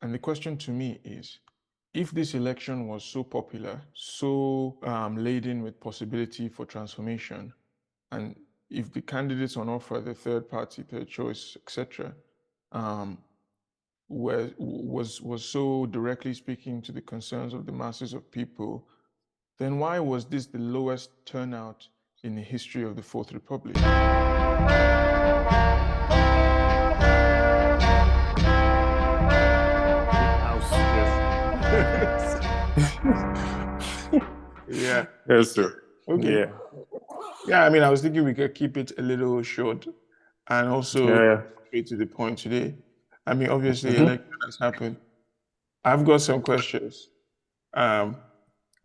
And the question to me is, if this election was so popular, so laden with possibility for transformation, and if the candidates on offer, the third party, third choice, etc., was so directly speaking to the concerns of the masses of people, then why was this the lowest turnout in the history of the Fourth Republic? Yeah. Yes, sir. Okay. Yeah. Yeah, I mean, I was thinking we could keep it a little short and also Yeah. straight to the point today. I mean, obviously, Mhm. election has happened. I've got some questions, and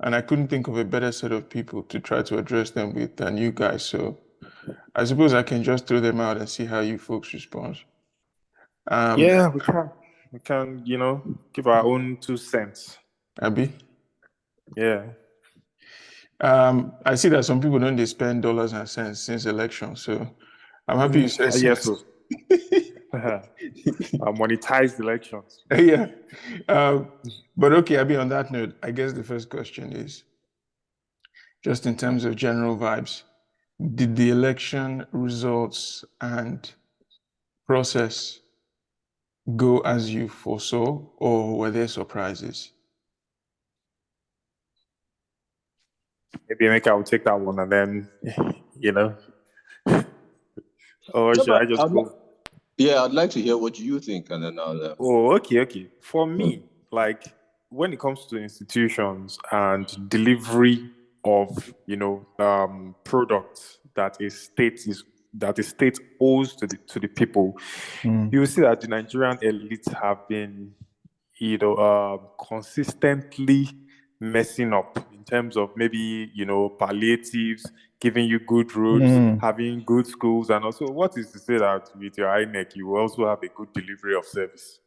I couldn't think of a better set of people to try to address them with than you guys. So I suppose I can just throw them out and see how you folks respond. Yeah, we can. We can, give our own 2 cents. Abby? Yeah. I see that some people don't they spend dollars and cents since election, so I'm happy you said Yes, cents. Monetized elections. Yeah. But okay, Abby, on that note, I guess the first question is just in terms of general vibes, did the election results and process go as you foresaw, or were there surprises? Maybe I will take that one and then, or should I just go? Yeah, I'd like to hear what you think, and then I'll. Oh, okay. For me, like when it comes to institutions and delivery of, products that a state owes to the people, you will see that the Nigerian elites have been, consistently messing up in terms of maybe, palliatives, giving you good roads, having good schools, and also what is to say that with your INEC, you will also have a good delivery of service.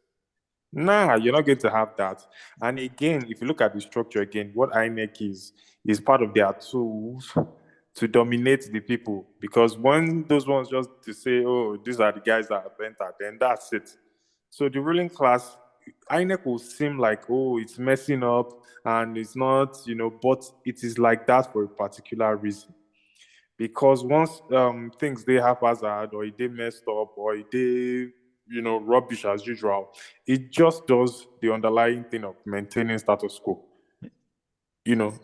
Nah, you're not going to have that. And again, if you look at the structure again, what INEC is part of their tools to dominate the people. Because when those ones just to say, oh, these are the guys that have entered, then that's it. So the ruling class, INEC will seem like, oh, it's messing up and it's not, but it is like that for a particular reason. Because once things they haphazard or they messed up or they rubbish as usual, it just does the underlying thing of maintaining status quo.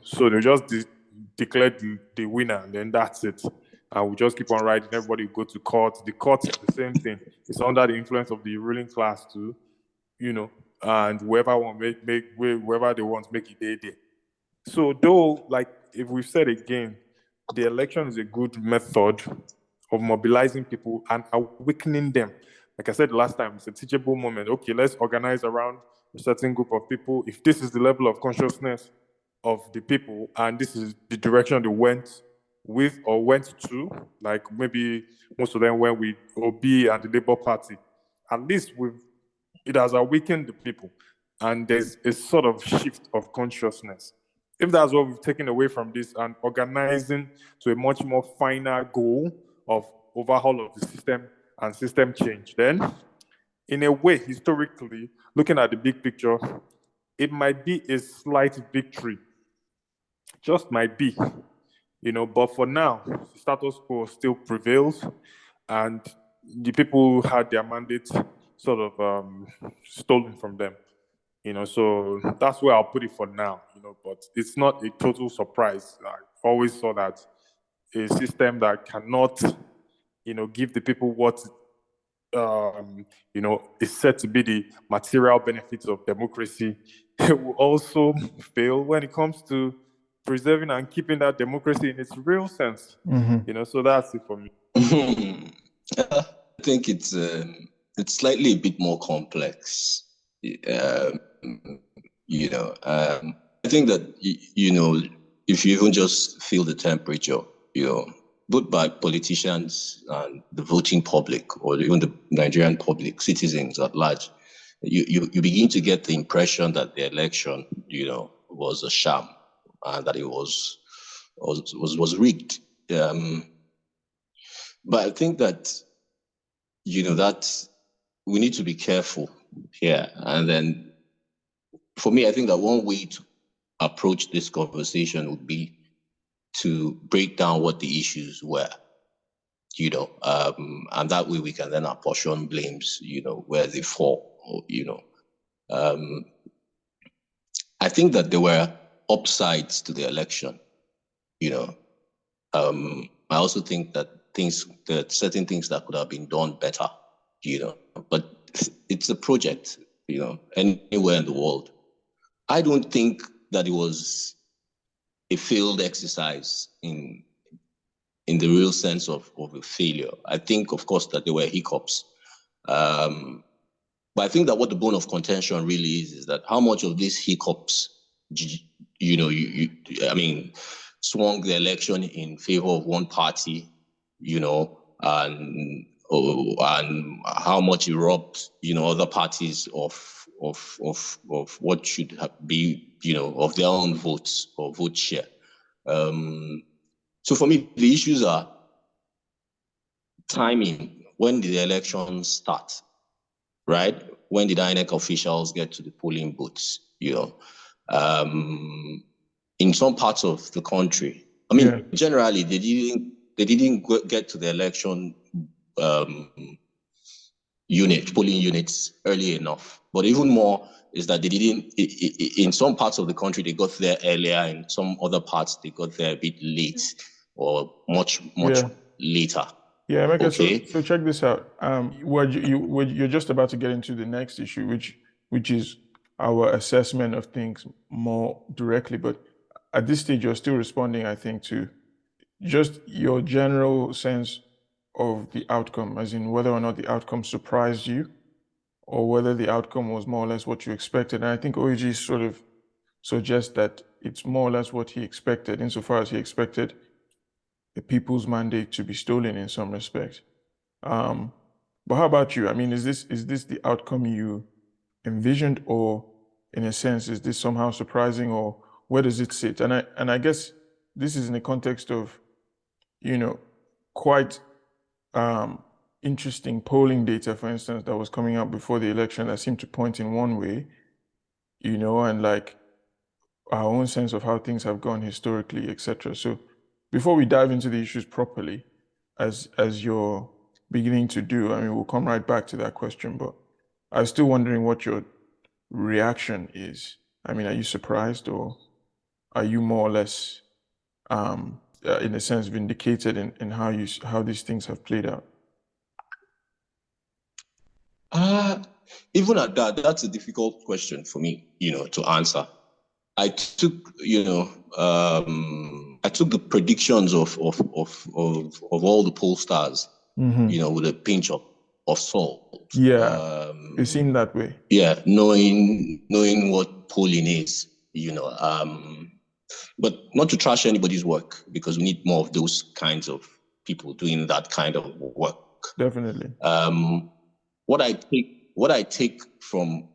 So they just declare the winner and then that's it. And we just keep on riding. Everybody go to court. The court is the same thing. It's under the influence of the ruling class too, and whoever want whoever they want make it day. So though, like if we've said again, the election is a good method of mobilizing people and awakening them. Like I said last time, it's a teachable moment. Okay, let's organize around a certain group of people. If this is the level of consciousness of the people and this is the direction they went with or went to, like maybe most of them went with Obi and the Labour Party, at least it has awakened the people and there's a sort of shift of consciousness. If that's what we've taken away from this and organizing to a much more finer goal of overhaul of the system and system change, then in a way, historically, looking at the big picture, it might be a slight victory. Just might be, but for now, the status quo still prevails and the people who had their mandate sort of stolen from them. So that's where I'll put it for now, but it's not a total surprise. I always saw that a system that cannot, give the people what, is said to be the material benefits of democracy, it will also fail when it comes to preserving and keeping that democracy in its real sense. So that's it for me. I think it's slightly a bit more complex. I think that, if you even just feel the temperature, both by politicians and the voting public or even the Nigerian public, citizens at large, you begin to get the impression that the election, was a sham and that it was rigged. But I think that, that we need to be careful here. And then for me, I think that one way to approach this conversation would be to break down what the issues were, and that way we can then apportion blames, where they fall, I think that there were upsides to the election, I also think that certain things that could have been done better, but it's a project, anywhere in the world. I don't think that it was a failed exercise in the real sense of a failure. I think, of course, that there were hiccups. But I think that what the bone of contention really is that how much of these hiccups, swung the election in favor of one party, and how much it robbed, other parties of what should be, of their own votes or vote share. So for me, the issues are timing. When did the election start? Right? When did INEC officials get to the polling booths? In some parts of the country, generally they didn't get to the election polling units early enough. But even more is that they didn't. In some parts of the country, they got there earlier. In some other parts, they got there a bit late or much later. Yeah, Emeka, okay. So check this out. You're just about to get into the next issue, which is our assessment of things more directly. But at this stage, you're still responding, I think, to just your general sense of the outcome, as in whether or not the outcome surprised you, or whether the outcome was more or less what you expected. And I think OEG sort of suggests that it's more or less what he expected, insofar as he expected the people's mandate to be stolen in some respect. But how about you? I mean, is this the outcome you envisioned, or in a sense, is this somehow surprising, or where does it sit? And I guess this is in the context of, quite interesting polling data, for instance, that was coming out before the election that seemed to point in one way, and like our own sense of how things have gone historically, etc. So before we dive into the issues properly, as you're beginning to do, I mean, we'll come right back to that question, but I was still wondering what your reaction is. I mean, are you surprised, or are you more or less, in a sense, vindicated in how these things have played out? Even at that, that's a difficult question for me, to answer. I took, the predictions of all the pollsters, with a pinch of salt. Yeah, it seemed that way. Yeah, knowing what polling is, but not to trash anybody's work, because we need more of those kinds of people doing that kind of work. Definitely. What I take from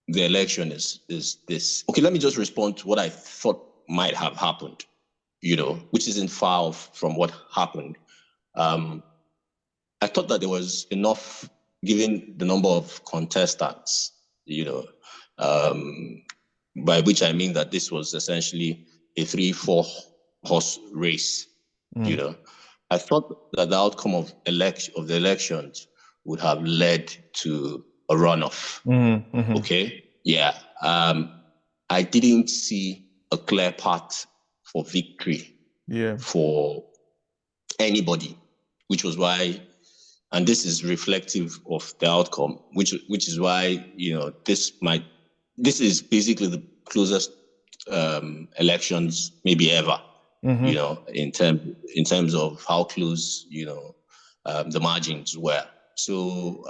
the election is this. Okay, let me just respond to what I thought might have happened, which isn't far off from what happened. I thought that there was enough, given the number of contestants, by which I mean that this was essentially a 3-4 horse race. I thought that the outcome of the elections would have led to a runoff. Okay, yeah. I didn't see a clear path for victory. For anybody, which was why, and this is reflective of the outcome, which is why this is basically the closest elections maybe ever. In terms of how close the margins were. So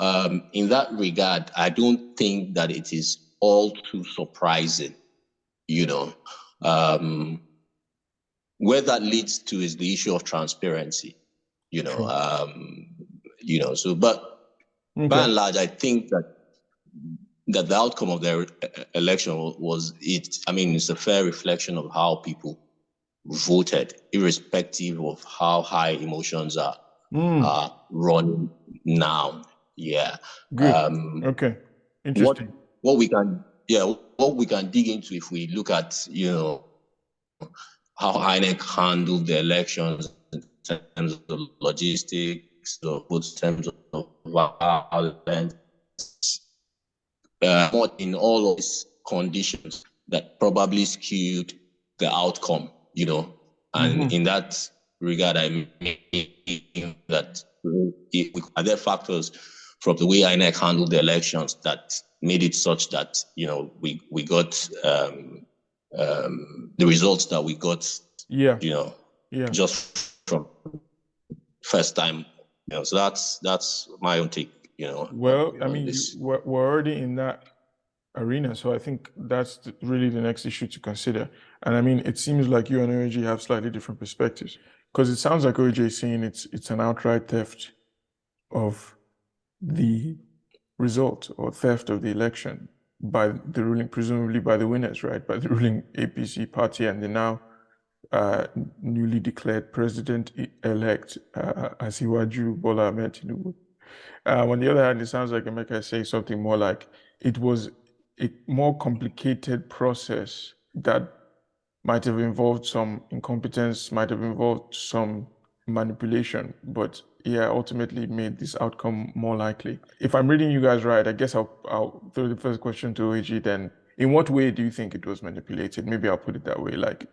in that regard, I don't think that it is all too surprising. Where that leads to is the issue of transparency. So but by and large, I think that the outcome of the election it's a fair reflection of how people voted, irrespective of how high emotions are running now. Yeah. Good. Okay. Interesting. What we can what we can dig into if we look at, how INEC handled the elections in terms of logistics, both in terms of violence, in all of these conditions that probably skewed the outcome, and in that regard, I mean that are there factors from the way INEC handled the elections that made it such that, we got the results that we got, just from first time, so that's my own take, Well, I mean, we're already in that arena, so I think that's really the next issue to consider. And I mean, it seems like you and OJ have slightly different perspectives, because it sounds like OJ is saying it's an outright theft of the result or theft of the election by the ruling, presumably by the winners, right? By the ruling APC party and the now newly declared president-elect Asiwaju Bola Ahmed Tinubu. On the other hand, it sounds like Emeka is saying something more like it was a more complicated process that might have involved some incompetence, might have involved some manipulation, but ultimately made this outcome more likely. If I'm reading you guys right, I guess I'll throw the first question to OG then. In what way do you think it was manipulated? Maybe I'll put it that way. Like,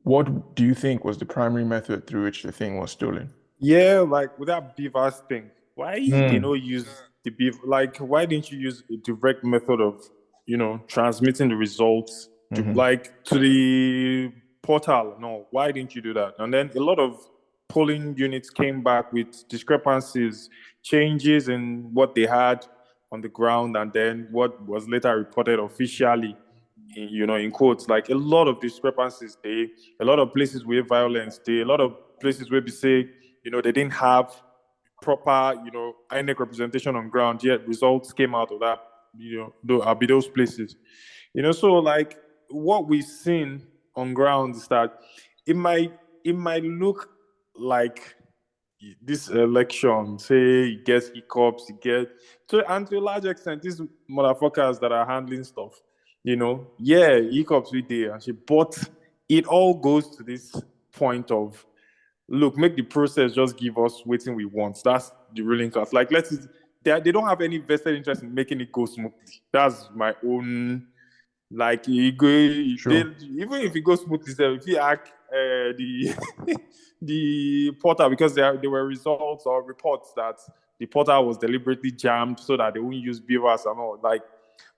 what do you think was the primary method through which the thing was stolen? Yeah, like with that beavers thing, why they don't use the beaver? Like, why didn't you use a direct method of, transmitting the results to the portal? No, why didn't you do that? And then a lot of polling units came back with discrepancies, changes in what they had on the ground, and then what was later reported officially, in quotes. Like a lot of discrepancies there, a lot of places where violence there, a lot of places where we say, they didn't have proper, INEC representation on ground, yet results came out of that, those places. So like what we've seen on ground is that it might look like this election, say you get hiccups, and to a large extent, these motherfuckers that are handling stuff, hiccups we did, but it all goes to this point of, look, make the process just give us waiting we want. That's the ruling class. Like, they don't have any vested interest in making it go smoothly. That's my own. Like, even if it goes smoothly, if you ask the the portal, because there were results or reports that the portal was deliberately jammed so that they won't use beavers and all. Like,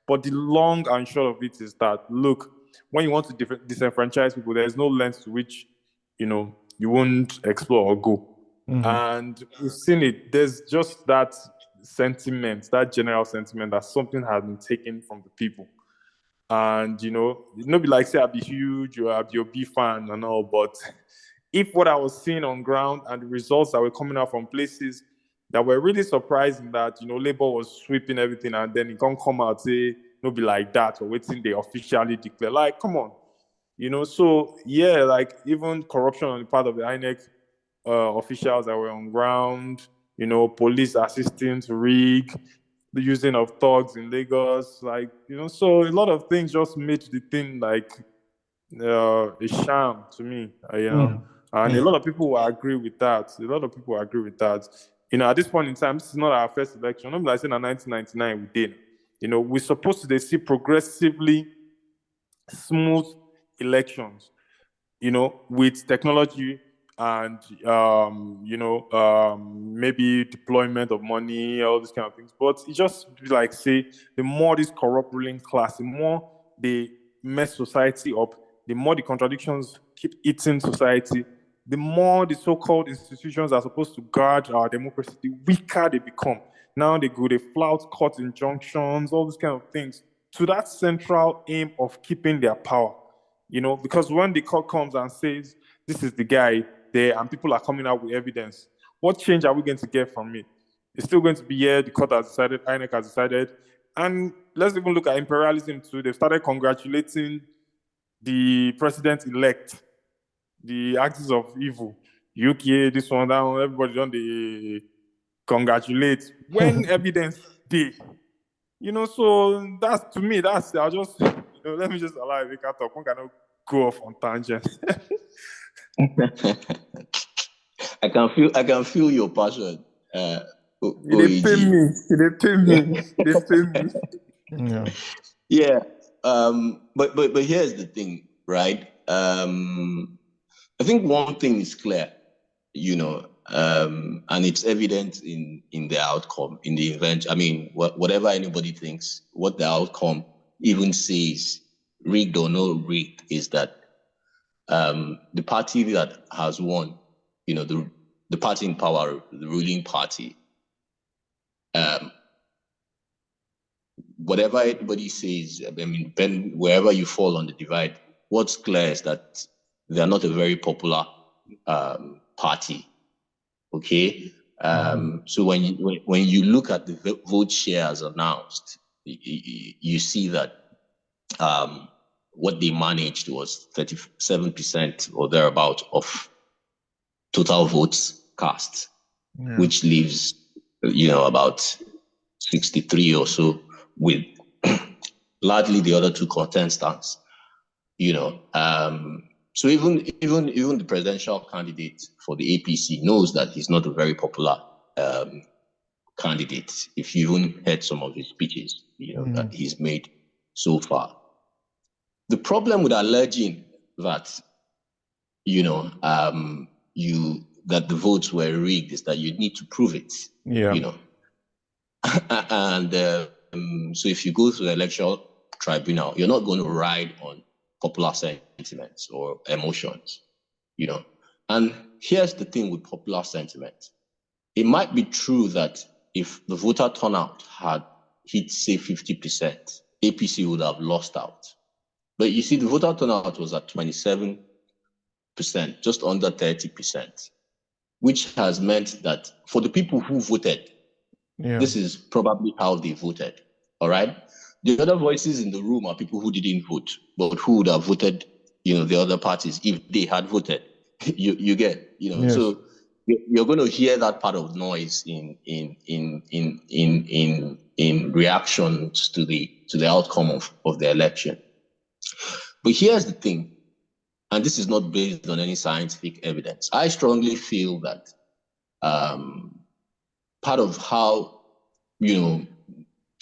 but the long and short of it is that, look, when you want to disenfranchise people, there's no length to which you won't explore or go. And we've seen it. There's just that sentiment, that general sentiment that something has been taken from the people. And, not be like, say, I'll be huge or I'll be a B fan and all, but if what I was seeing on ground and the results that were coming out from places that were really surprising, that, Labour was sweeping everything, and then it can't come out, say, not be like that, or waiting they officially declare. Like, come on. So yeah, like even corruption on the part of the INEC officials that were on ground, police assisting to rig, the using of thugs in Lagos, like, so a lot of things just made the thing like a sham to me, and a lot of people will agree with that. At this point in time, this is not our first election. I'm like saying in 1999 we did. We're supposed to see progressively smooth elections, with technology and maybe deployment of money, all these kind of things. But it just be like, say, the more this corrupt ruling class, the more they mess society up, the more the contradictions keep eating society, the more the so-called institutions are supposed to guard our democracy, the weaker they become. Now they flout court injunctions, all these kind of things, to that central aim of keeping their power. Because when the court comes and says, this is the guy there, and people are coming out with evidence, what change are we going to get from it? It's still going to be, the court has decided, INEC has decided. And let's even look at imperialism too. They've started congratulating the president-elect, the axis of evil, UK, this one, that one, everybody done they congratulate when evidence day. So that's, to me, that's, I'll just, No, let me just allow you to talk. One cannot go off on tangents. I can feel your passion. They pay OEG. me. They pay me. They pay me. Yeah. Yeah. But here's the thing, right? I think one thing is clear, and it's evident in the outcome, in the event. I mean, whatever anybody thinks, what the outcome even says, rigged or not rigged, is that the party that has won, the party in power, the ruling party, whatever anybody says, I mean, then wherever you fall on the divide, what's clear is that they are not a very popular party. Okay. So when you look at the vote share as announced, you see that what they managed was 37% or thereabout of total votes cast, which leaves, about 63 or so with largely the other two contestants, So even the presidential candidate for the APC knows that he's not a very popular candidate. If you even heard some of his speeches, that he's made so far. The problem with alleging that, that the votes were rigged is that you need to prove it. Yeah. And so if you go to the electoral tribunal, you're not going to ride on popular sentiments or emotions, And here's the thing with popular sentiment. It might be true that if the voter turnout had hit, say, 50%, APC would have lost out. But you see, the voter turnout was at 27%, just under 30%, which has meant that for the people who voted, this is probably how they voted. All right. The other voices in the room are people who didn't vote, but who would have voted, the other parties if they had voted. you get, Yes. So you're going to hear that part of noise in reactions to the outcome of the election. But here's the thing, and this is not based on any scientific evidence. I strongly feel that part of how,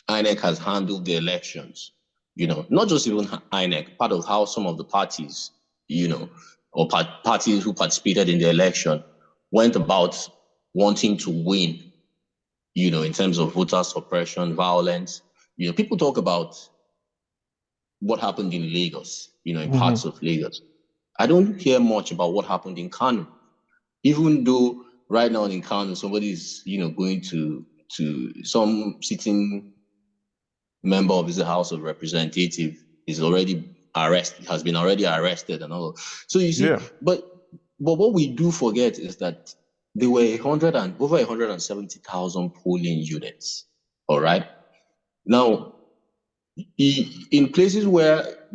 INEC has handled the elections, not just even INEC, part of how some of the parties, or parties who participated in the election went about wanting to win, in terms of voter suppression, violence. People talk about what happened in Lagos, in parts of Lagos. I don't hear much about what happened in Kano, even though right now in Kano, somebody is, going to some sitting member of the House of Representatives is already arrested, has been already arrested and all. So you see, but what we do forget is that there were over 170,000 polling units. All right. Now, in places where,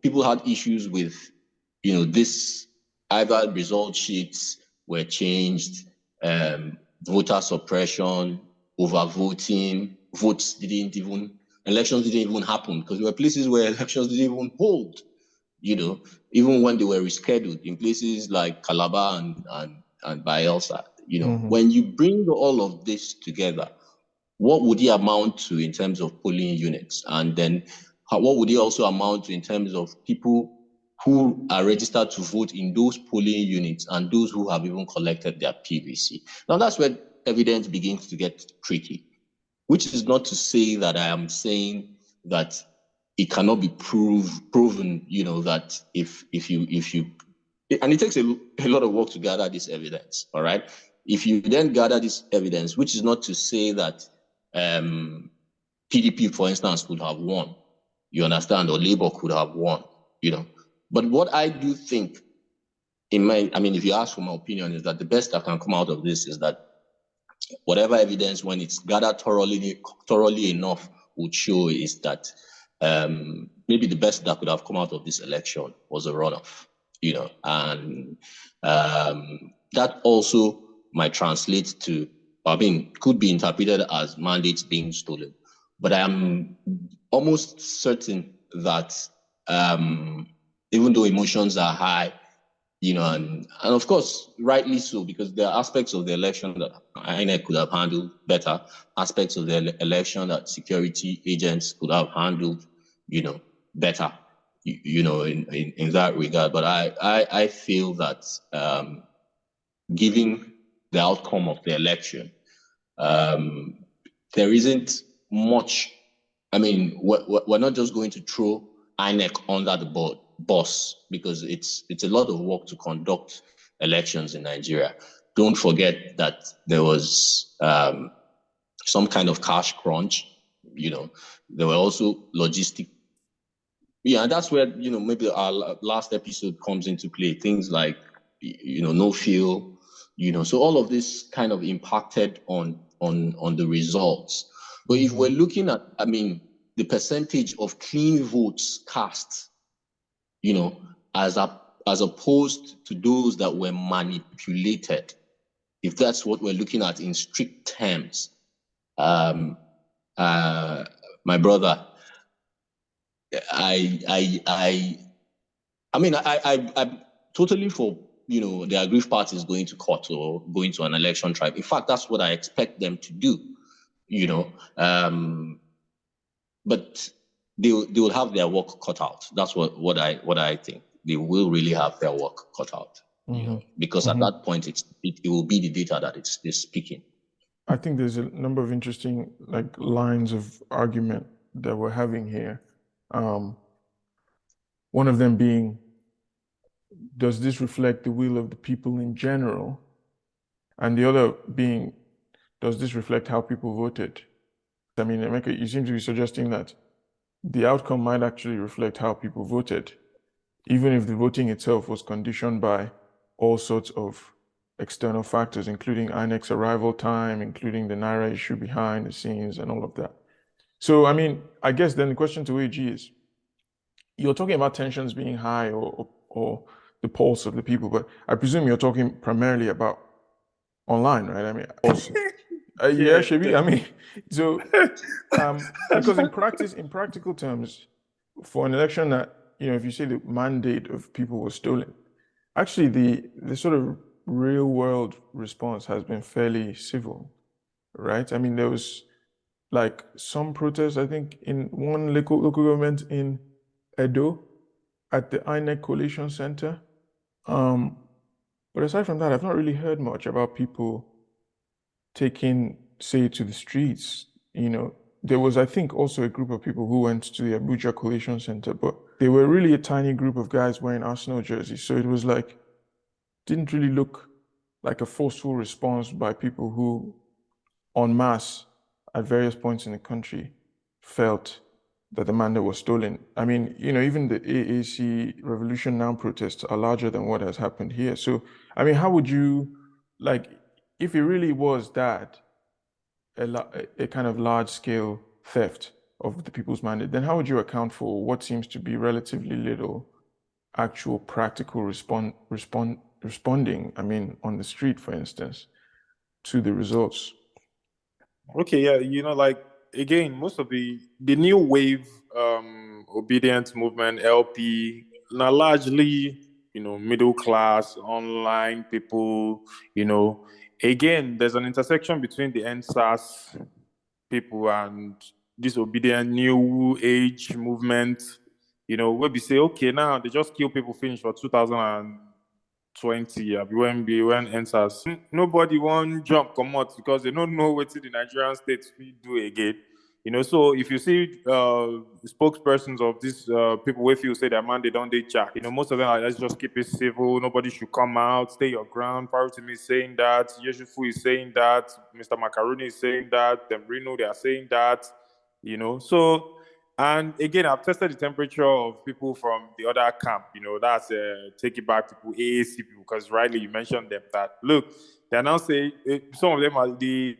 people had issues with, this, either result sheets were changed, voter suppression, overvoting, elections didn't even happen, because there were places where elections didn't even hold, even when they were rescheduled in places like Calabar and Bayelsa, When you bring all of this together, what would it amount to in terms of polling units? And then what would it also amount to in terms of people who are registered to vote in those polling units and those who have even collected their PVC? Now, that's where evidence begins to get tricky, which is not to say that I am saying that it cannot be proven, that if you, and it takes a lot of work to gather this evidence, all right? If you then gather this evidence, which is not to say that PDP, for instance, could have won, you understand, or Labour could have won, But what I do think, if you ask for my opinion, is that the best that can come out of this is that whatever evidence, when it's gathered thoroughly enough, would show is that maybe the best that could have come out of this election was a runoff, and that also might translate to, could be interpreted as mandates being stolen. But I am almost certain that even though emotions are high, and of course, rightly so, because there are aspects of the election that INEC could have handled better, aspects of the election that security agents could have handled, better, in that regard. But I feel that given the outcome of the election, there isn't much. I mean, we're not just going to throw INEC under the bus, because it's a lot of work to conduct elections in Nigeria. Don't forget that there was some kind of cash crunch. There were also logistic. Yeah, and that's where maybe our last episode comes into play. Things like no fuel. So all of this kind of impacted on the results. But if we're looking at, the percentage of clean votes cast, as opposed to those that were manipulated, if that's what we're looking at in strict terms, my brother, I'm totally for the aggrieved parties going to court or going to an election tribe. In fact, that's what I expect them to do. But they will have their work cut out. That's what I think. They will really have their work cut out. Because at that point it will be the data that is speaking. I think there's a number of interesting lines of argument that we're having here. One of them being, does this reflect the will of the people in general? And the other being, does this reflect how people voted? I mean, Emeka, you seem to be suggesting that the outcome might actually reflect how people voted, even if the voting itself was conditioned by all sorts of external factors, including INEC's arrival time, including the Naira issue behind the scenes and all of that. So, I mean, I guess then the question to AG is, you're talking about tensions being high or the pulse of the people, but I presume you're talking primarily about online, right? I mean, also, yeah, Shebi. I mean, so because in practical terms, for an election that if you say the mandate of people was stolen, actually the sort of real world response has been fairly civil, right? I mean, there was some protests, I think, in one local government in Edo at the INEC Coalition Center. But aside from that, I've not really heard much about people taking, say, to the streets. There was, I think, also a group of people who went to the Abuja Coalition Center, but they were really a tiny group of guys wearing Arsenal jerseys. So it was didn't really look like a forceful response by people who, en masse, at various points in the country, felt that the mandate was stolen. I mean, even the AAC Revolution Now protests are larger than what has happened here. So, I mean, how would you, if it really was that, a kind of large-scale theft of the people's mandate, then how would you account for what seems to be relatively little actual practical responding, I mean, on the street, for instance, to the results? Okay, yeah, again, most of the new wave obedience movement, LP, now largely, middle class, online people, again, there's an intersection between the NSAS people and this obedient new age movement, where we say, okay, now they just kill people finish for 2020, when NSAS, nobody won't jump come out because they don't know what the Nigerian state will do again. So if you see spokespersons of these people with you say their man, they don't they jack. Most of them are, let's just keep it civil. Nobody should come out. Stay your ground. Parotimi is saying that. Yeshufu is saying that. Mr. Macaroni is saying that. Dembrino, they are saying that. So, and again, I've tested the temperature of people from the other camp. That's take it back people, AAC people, because rightly you mentioned them that look. They are now saying some of them are the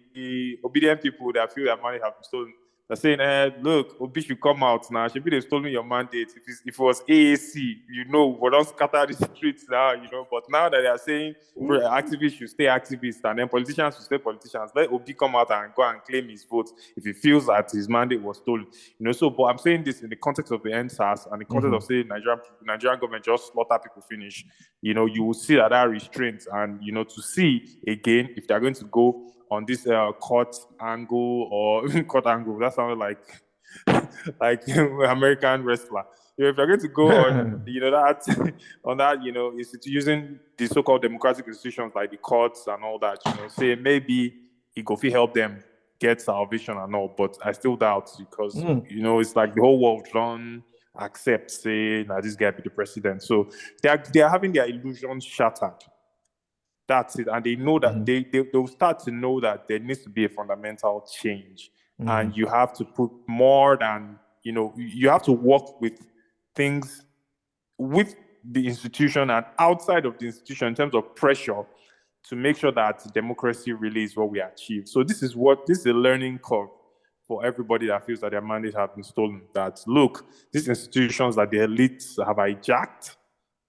obedient people that feel their money have been stolen. They're saying, look, Obi should come out now. Should be they stole me your mandate. If it was AAC, we don't scatter the streets now, But now that they are saying activists should stay activists and then politicians should stay politicians, let Obi come out and go and claim his vote if he feels that his mandate was stolen. But I'm saying this in the context of the NSAS and the context of saying Nigerian government just slaughter people finish. You will see that restraint and to see again if they're going to go on this court angle or court angle. That sounded like American wrestler. If they're going to go on, that on that, is using the so-called democratic institutions like the courts and all that, say maybe it could help them get salvation and all, but I still doubt because it's like the whole world don't accept say that this guy be the president. So they are having their illusions shattered. That's it. And they know that they'll start to know that there needs to be a fundamental change. And you have to put more than, you have to work with things with the institution and outside of the institution in terms of pressure to make sure that democracy really is what we achieve. So this is a learning curve for everybody that feels that their mandate has been stolen. That look, these institutions that the elites have hijacked,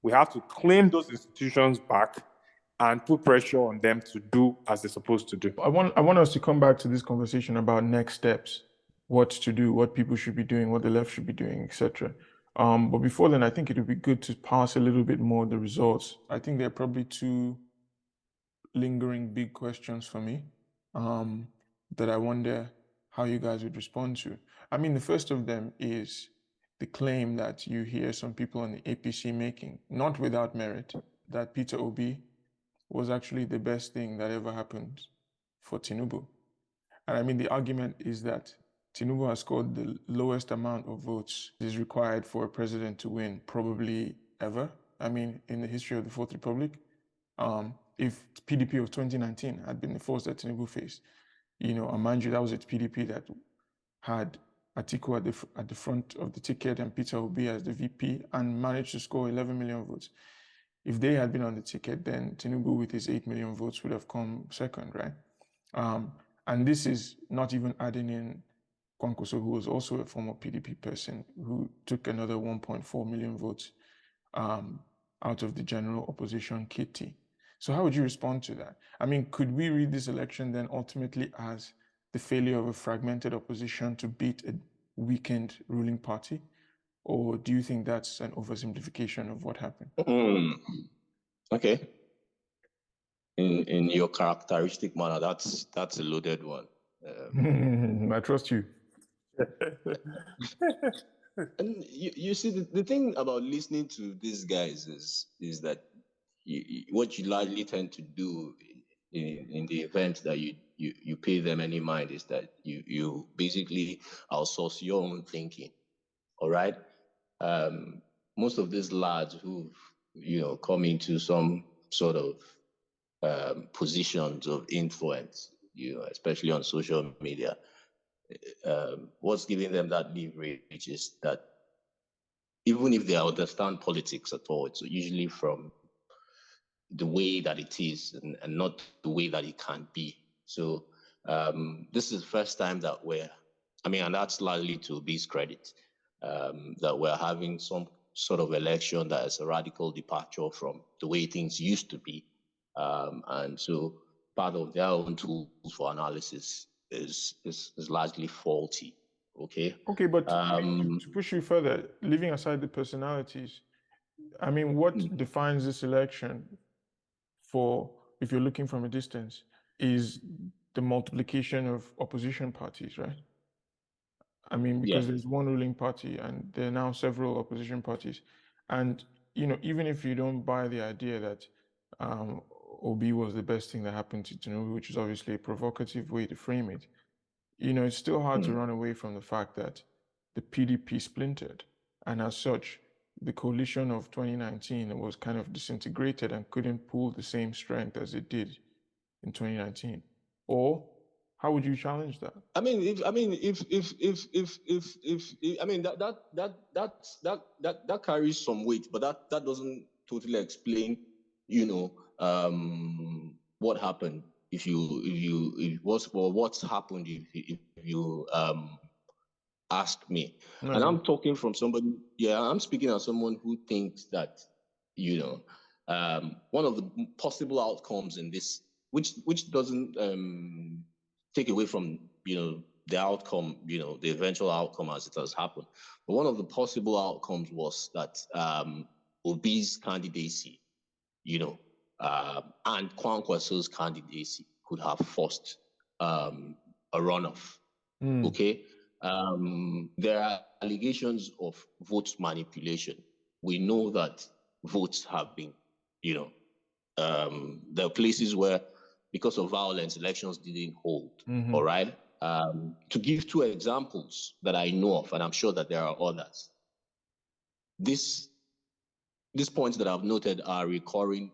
we have to claim those institutions back and put pressure on them to do as they're supposed to do. I want us to come back to this conversation about next steps, what to do, what people should be doing, what the left should be doing, etc. But before then, I think it would be good to pass a little bit more the results. I think there are probably two lingering big questions for me that I wonder how you guys would respond to. I mean, the first of them is the claim that you hear some people in the APC making, not without merit, that Peter Obi was actually the best thing that ever happened for Tinubu. And I mean, the argument is that Tinubu has scored the lowest amount of votes is required for a president to win, probably ever. I mean, in the history of the Fourth Republic, if PDP of 2019 had been the force that Tinubu faced, and mind you, that was a PDP that had Atiku at the front of the ticket and Peter Obi as the VP and managed to score 11 million votes. If they had been on the ticket, then Tinubu with his 8 million votes would have come second, right? And this is not even adding in Kwankwaso, who was also a former PDP person, who took another 1.4 million votes out of the general opposition kitty. So how would you respond to that? I mean, could we read this election then ultimately as the failure of a fragmented opposition to beat a weakened ruling party? Or do you think that's an oversimplification of what happened? Okay. In your characteristic manner, that's a loaded one. I trust you. And you see, the thing about listening to these guys is that what you largely tend to do in the event that you pay them any mind is that you basically outsource your own thinking. All right. Most of these lads who've come into some sort of positions of influence, especially on social media, what's giving them that leverage is that even if they understand politics at all, it's usually from the way that it is and not the way that it can be. So this is the first time that and that's largely to Obi's credit, that we're having some sort of election that is a radical departure from the way things used to be. And so part of their own tools for analysis is largely faulty. Okay. Okay, but to push you further, leaving aside the personalities, I mean, what defines this election for, if you're looking from a distance, is the multiplication of opposition parties, right? I mean, because there's one ruling party and there are now several opposition parties. And, even if you don't buy the idea that Obi was the best thing that happened to Tinubu, which is obviously a provocative way to frame it, it's still hard to run away from the fact that the PDP splintered. And as such, the coalition of 2019 was kind of disintegrated and couldn't pull the same strength as it did in 2019. Or how would you challenge that? That carries some weight, but that doesn't totally explain, what happened what's happened if you ask me. Okay. And I'm talking from somebody, I'm speaking as someone who thinks that, one of the possible outcomes in this, which doesn't take away from, the outcome, the eventual outcome as it has happened. But one of the possible outcomes was that Obi's candidacy, and Kwankwaso's candidacy could have forced a runoff. Okay? There are allegations of vote manipulation. We know that votes have been, there are places where, because of violence, elections didn't hold. All right? To give two examples that I know of, and I'm sure that there are others, these points that I've noted are recurring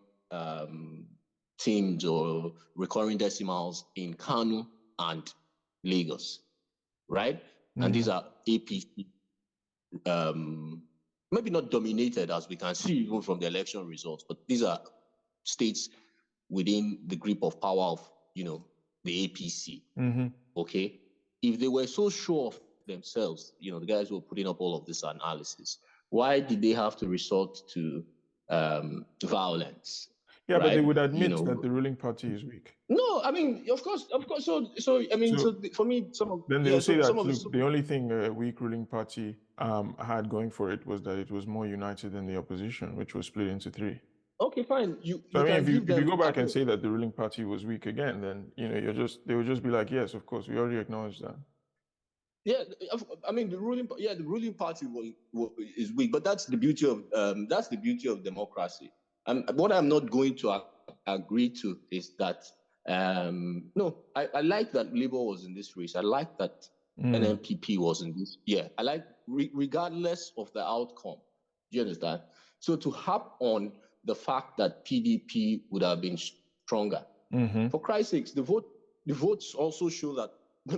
themes or recurring decimals in Kano and Lagos, right? And these are APC, maybe not dominated as we can see even from the election results, but these are states within the grip of power of, the APC. Okay? If they were so sure of themselves, the guys who were putting up all of this analysis, why did they have to resort to violence? Yeah, right? but they would admit that the ruling party is weak. No, I mean, of course. So for me, then they will say that look, the only thing a weak ruling party had going for it was that it was more united than the opposition, which was split into three. Okay, fine. If you go back and say that the ruling party was weak again, then they would just be like, yes, of course, we already acknowledge that. Yeah, I mean the ruling party is weak, but that's the beauty of democracy. And what I'm not going to agree to is that no, I like that Labour was in this race. I like that NNPP was in this. Yeah, I like regardless of the outcome. Do you understand? So to harp on the fact that PDP would have been stronger, for Christ's sakes, the votes also show that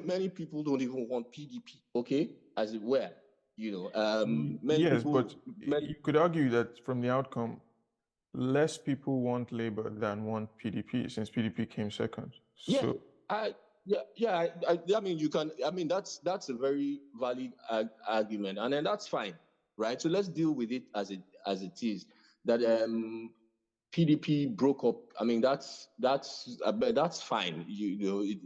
many people don't even want PDP, okay, as it were. Yes, but you could argue that from the outcome, less people want Labour than want PDP, since PDP came second. Yeah, I mean, you can. I mean, that's a very valid argument, and then that's fine, right? So let's deal with it as it is. That PDP broke up. I mean, that's fine.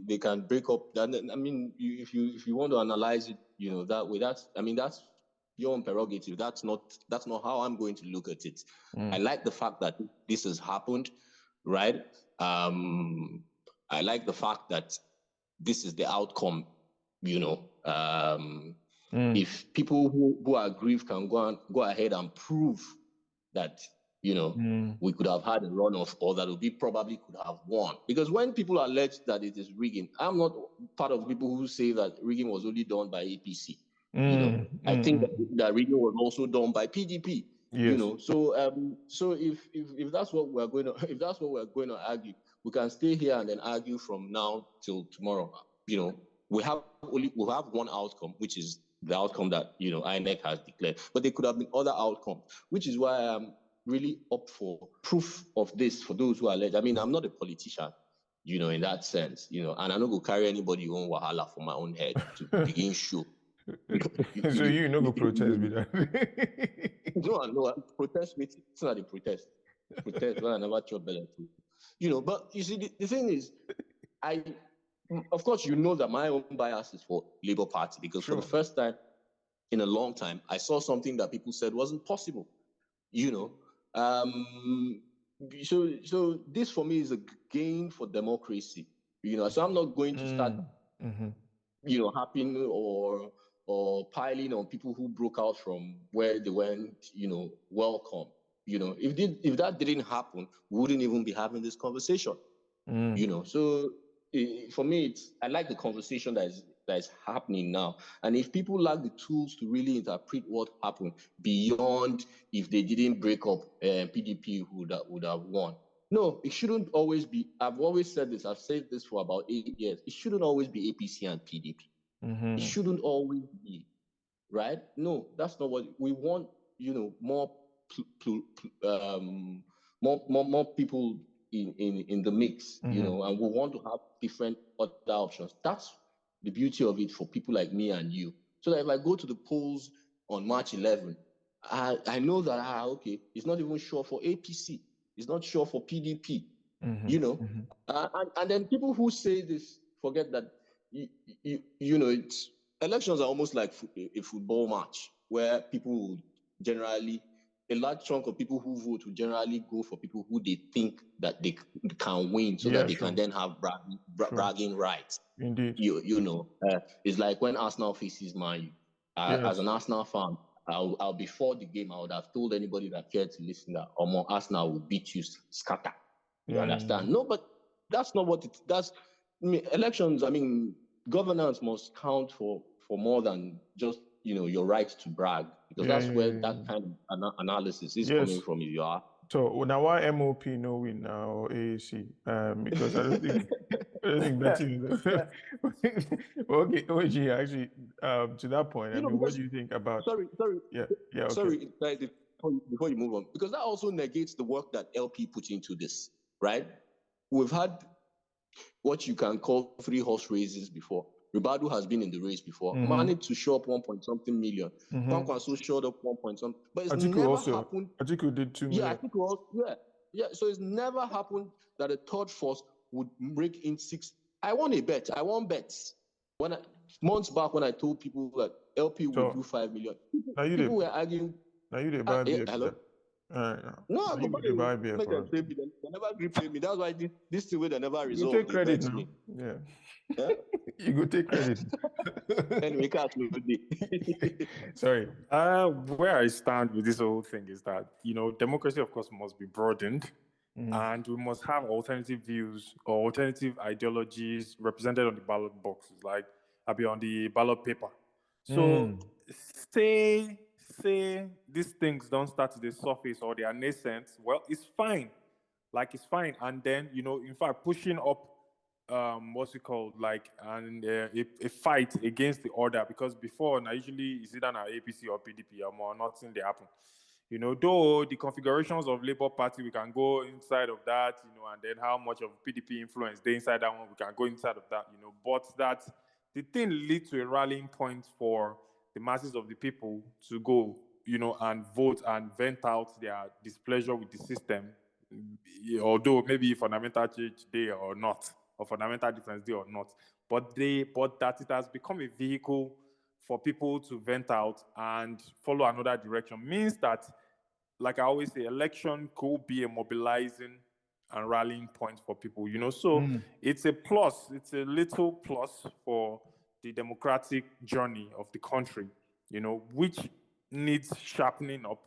They can break up. I mean, if you want to analyze it, that way, that's your own prerogative. That's not how I'm going to look at it. I like the fact that this has happened, right? I like the fact that this is the outcome. If people who are aggrieved can go ahead and prove that we could have had a runoff, or that Obi probably could have won. Because when people allege that it is rigging, I'm not part of the people who say that rigging was only done by APC. I think that rigging was also done by PDP. Yes. So if that's what we're going to argue, we can stay here and then argue from now till tomorrow. We have one outcome, which is the outcome that INEC has declared, but there could have been other outcomes, which is why I'm really up for proof of this for those who allege. I mean, I'm not a politician, in that sense, and I'm not going to carry anybody on wahala for my own head to begin show. So you no go protest with that? No, protest meeting. It's not a protest. Protest when I never chop belly too. But you see, the thing is, of course, that my own bias is for Labour Party, because for the first time in a long time, I saw something that people said wasn't possible. So this for me is a gain for democracy. So I'm not going to start, harping or piling on people who broke out from where they weren't, welcome. If that didn't happen, we wouldn't even be having this conversation. So for me, I like the conversation that is happening now. And if people lack the tools to really interpret what happened beyond if they didn't break up, PDP would have won. No, it shouldn't always be. I've always said this. I've said this for about 8 years. It shouldn't always be APC and PDP. It shouldn't always be, right? No, that's not what we want. More people in the mix, and we want to have different other options. That's the beauty of it for people like me and you. So that if I go to the polls on March 11, I know that, okay, it's not even sure for APC. It's not sure for PDP, you know. And then people who say this forget that, you know, elections are almost like a football match where people will generally, a large chunk of people who vote will generally go for people who they think that they can win, so that they can then have bragging rights. Indeed. You know, it's like when Arsenal faces Man U. As an Arsenal fan, I'll before the game, I would have told anybody that cared to listen that Arsenal will beat you scatter. You understand? No, but that's not what that's. I mean, elections. I mean, governance must count for more than just, you know, your right to brag, because that's where that kind of analysis is coming from. If you are. So now, why MOP no win now or AAC? Because I don't think betting. Okay, OG, actually, to that point, I mean, what do you think about? Sorry. Okay. Sorry, before you move on, because that also negates the work that LP put into this, right? We've had what you can call 3-horse races before. Ribadu has been in the race before, managed to show up 1 point something million. Kwankwaso showed up 1 point something, but it's never happened. Atiku did 2 million. Yeah, Atiku also, yeah. So it's never happened that a third force would break in 6. I won bets. Months back when I told people that LP would do 5 million, people were arguing. Now you did buy beer. Hello? No, I go buy beer. They never agree pay me. That's why this thing where they never resolve. You take credit now. Me. Yeah. You go take credit. Anyway, catch me today. Sorry. Where I stand with this whole thing is that, you know, democracy, of course, must be broadened. And we must have alternative views or alternative ideologies represented on the ballot boxes, like I'll be on the ballot paper. So say these things don't start to the surface or they are nascent, well, it's fine. Like, it's fine. And then, you know, in fact, pushing up what's it called, like, and a fight against the order, because before now usually it's either now APC or PDP or nothing they happen. You know, though the configurations of Labour Party, we can go inside of that, you know, and then how much of PDP influence they inside that one, we can go inside of that, you know, but that the thing leads to a rallying point for the masses of the people to go, you know, and vote and vent out their displeasure with the system, although maybe fundamental change day or not, or fundamental difference day or not, but that it has become a vehicle for people to vent out and follow another direction, means that, like I always say, election could be a mobilizing and rallying point for people, you know. So it's a plus, it's a little plus for the democratic journey of the country, you know, which needs sharpening up,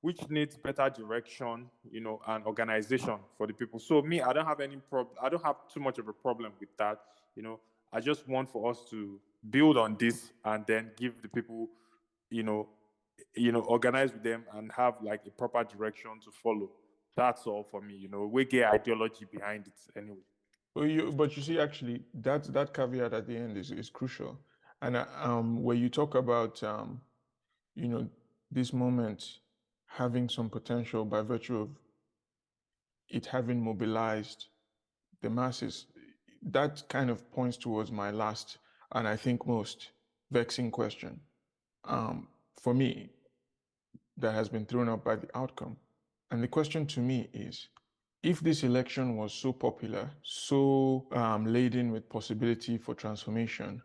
which needs better direction, you know, and organization for the people. So me, I don't have any problem. I don't have too much of a problem with that, you know. I just want for us to build on this and then give the people, you know, organize with them and have like a proper direction to follow. That's all for me, you know. We get ideology behind it anyway. But you see, actually, that caveat at the end is crucial. And where you talk about, you know, this moment having some potential by virtue of it having mobilized the masses, that kind of points towards my last and I think most vexing question for me that has been thrown up by the outcome. And the question to me is, if this election was so popular, so laden with possibility for transformation,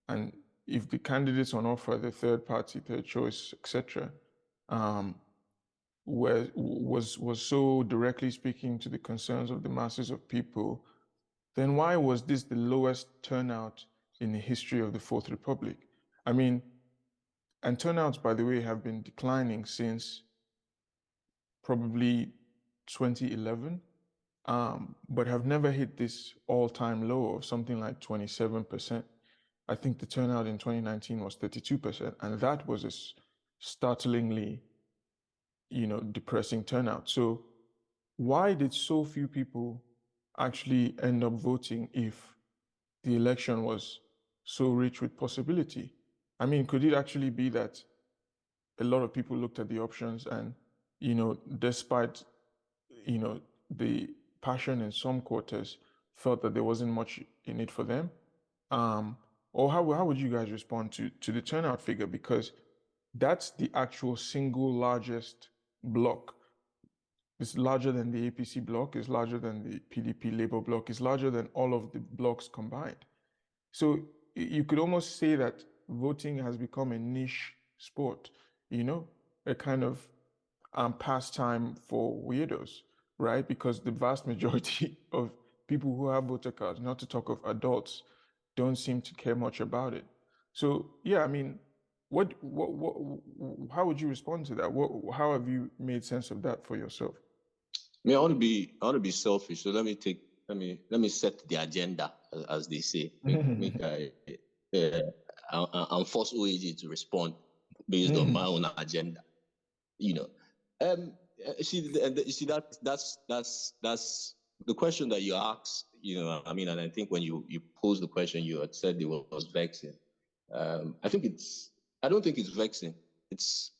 and if the candidates on offer, the third party, third choice, etc., was so directly speaking to the concerns of the masses of people, then why was this the lowest turnout in the history of the Fourth Republic? I mean, and turnouts, by the way, have been declining since probably 2011, but have never hit this all-time low of something like 27%. I think the turnout in 2019 was 32%, and that was a startlingly, you know, depressing turnout. So why did so few people actually end up voting if the election was so rich with possibility? I mean, could it actually be that a lot of people looked at the options and, you know, despite, you know, the passion in some quarters, felt that there wasn't much in it for them? or how would you guys respond to the turnout figure? Because that's the actual single largest block. It's larger than the APC block, it's larger than the PDP Labour block, it's larger than all of the blocks combined. So you could almost say that voting has become a niche sport, a kind of pastime for weirdos, right? Because the vast majority of people who have voter cards, not to talk of adults, don't seem to care much about it. So yeah, I mean, how would you respond to that? How have you made sense of that for yourself? I mean, I want to be selfish. So let me set the agenda, as they say. I'm force OAG to respond based on my own agenda. You know, you see that's the question that you asked. I mean, and I think when you posed the question, you had said it was vexing. I don't think it's vexing. It's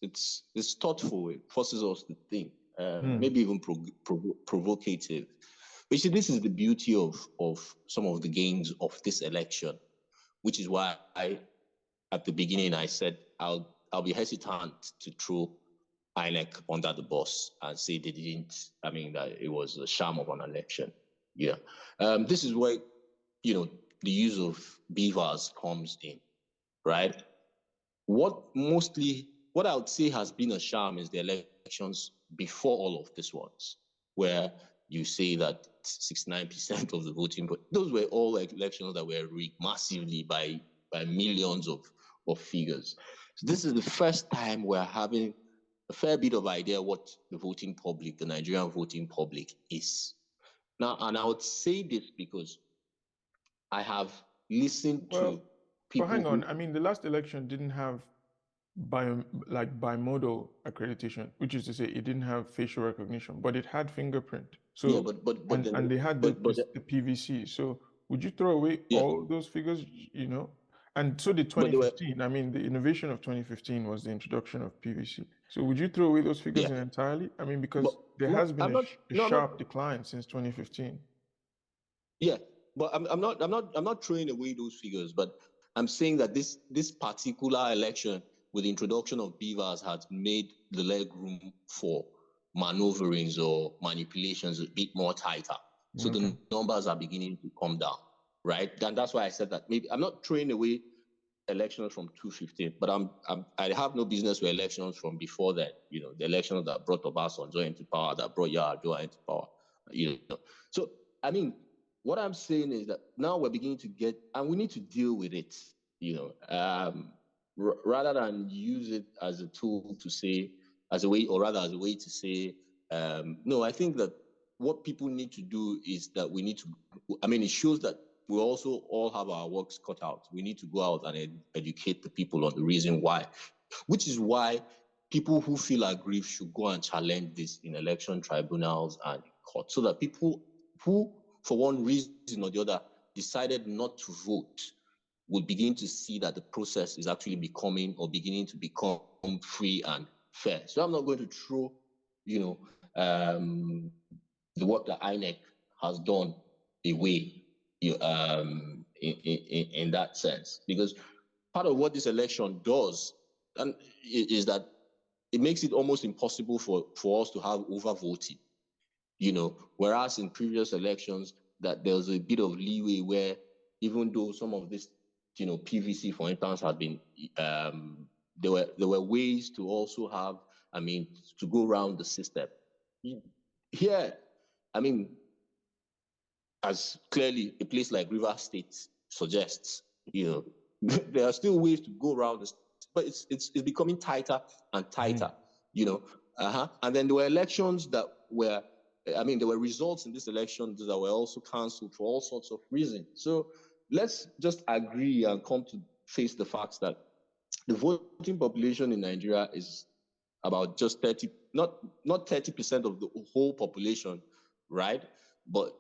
thoughtful. It forces us to think. Maybe even provocative. But you see, this is the beauty of some of the gains of this election, which is why at the beginning I said I'll be hesitant to throw INEC under the bus and say they didn't. I mean, that it was a sham of an election. Yeah, this is where the use of beavers comes in, right? What I would say has been a sham is the elections before all of these ones, where you say that 69% of the voting, but those were all elections that were rigged massively by millions of figures. So this is the first time we're having a fair bit of idea what the voting public, the Nigerian voting public is. Now, and I would say this because I have listened to But hang on. people. I mean, the last election didn't have bimodal accreditation, which is to say it didn't have facial recognition, but it had fingerprint. Yeah, So but then, and they had the PVC. So would you throw away yeah, all those figures, And so did but they were, 2015. I mean, the innovation of 2015 was the introduction of PVC. So would you throw away those figures yeah, entirely? I mean, but because there no, has been I'm not, a no, I'm sharp not, decline since 2015. yeah, but I'm not throwing away those figures, but I'm saying that this particular election with the introduction of beavers has made the leg room for maneuverings or manipulations a bit more tighter. So Okay. the numbers are beginning to come down, right? And that's why I said that maybe I'm not throwing away elections from 2015, but I have no business with elections from before that. The elections that brought Obasanjo into power, that brought Yar'Adua into power. So I mean, what I'm saying is that now we're beginning to get, and we need to deal with it. Rather than use it as a tool to say, as a way, or rather as a way to say, no. I think that what people need to do is that we need to. I mean, it shows that we also all have our works cut out. We need to go out and educate the people on the reason why, which is why people who feel aggrieved should go and challenge this in election tribunals and court, so that people who, for one reason or the other, decided not to vote will begin to see that the process is actually beginning to become free and fair. So I'm not going to throw, the work that INEC has done away in that sense. Because part of what this election does is that it makes it almost impossible for us to have overvoting. Whereas in previous elections that there was a bit of leeway where even though some of this, PVC, for instance, had been, there were ways to also have, to go around the system. Here, I mean, as clearly a place like River State suggests, there are still ways to go around this, but it's becoming tighter and tighter, And then there were elections that were, there were results in this election that were also cancelled for all sorts of reasons. So let's just agree and come to face the facts that the voting population in Nigeria is about just 30, not 30% of the whole population, right? But